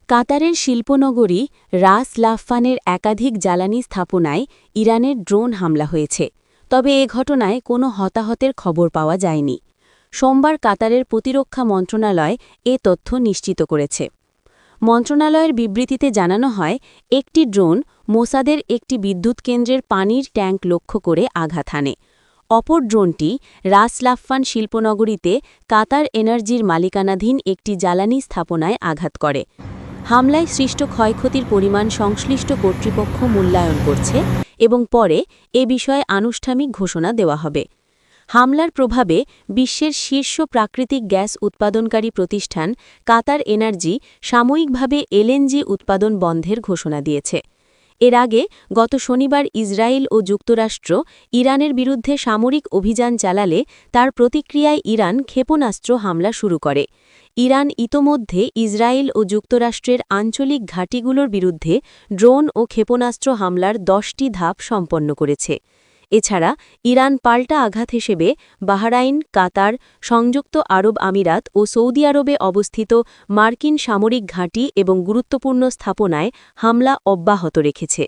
কাতারের শিল্পনগরী রাস লাফফানের একাধিক জ্বালানি স্থাপনায় ইরানের ড্রোন হামলা হয়েছে, তবে এ ঘটনায় কোনো হতাহতের খবর পাওয়া যায়নি। সোমবার কাতারের প্রতিরক্ষা মন্ত্রণালয় এ তথ্য নিশ্চিত করেছে। মন্ত্রণালয়ের বিবৃতিতে জানানো হয়, একটি ড্রোন মোসাদের একটি বিদ্যুৎ কেন্দ্রের পানির ট্যাঙ্ক লক্ষ্য করে আঘাত হানে। অপর ড্রোনটি রাস লাফফান শিল্পনগরীতে কাতার এনার্জির মালিকানাধীন একটি জ্বালানি স্থাপনায় আঘাত করে। হামলায় সৃষ্ট ক্ষয়ক্ষতির পরিমাণ সংশ্লিষ্ট কর্তৃপক্ষ মূল্যায়ন করছে এবং পরে এ বিষয়ে আনুষ্ঠানিক ঘোষণা দেওয়া হবে। হামলার প্রভাবে বিশ্বের শীর্ষ প্রাকৃতিক গ্যাস উৎপাদনকারী প্রতিষ্ঠান কাতার এনার্জি সাময়িকভাবে এলএনজি উৎপাদন বন্ধের ঘোষণা দিয়েছে। এর আগে গত শনিবার ইসরায়েল ও যুক্তরাষ্ট্র ইরানের বিরুদ্ধে সামরিক অভিযান চালালে তার প্রতিক্রিয়ায় ইরান ক্ষেপণাস্ত্র হামলা শুরু করে। ইরান ইতোমধ্যে ইসরায়েল ও যুক্তরাষ্ট্রের আঞ্চলিক ঘাঁটিগুলোর বিরুদ্ধে ড্রোন ও ক্ষেপণাস্ত্র হামলার ১০টি ধাপ সম্পন্ন করেছে। এছাড়া ইরান পাল্টা আঘাত হিসেবে বাহরাইন, কাতার, সংযুক্ত আরব আমিরাত ও সৌদি আরবে অবস্থিত মার্কিন সামরিক ঘাঁটি এবং গুরুত্বপূর্ণ স্থাপনায় হামলা অব্যাহত রেখেছে।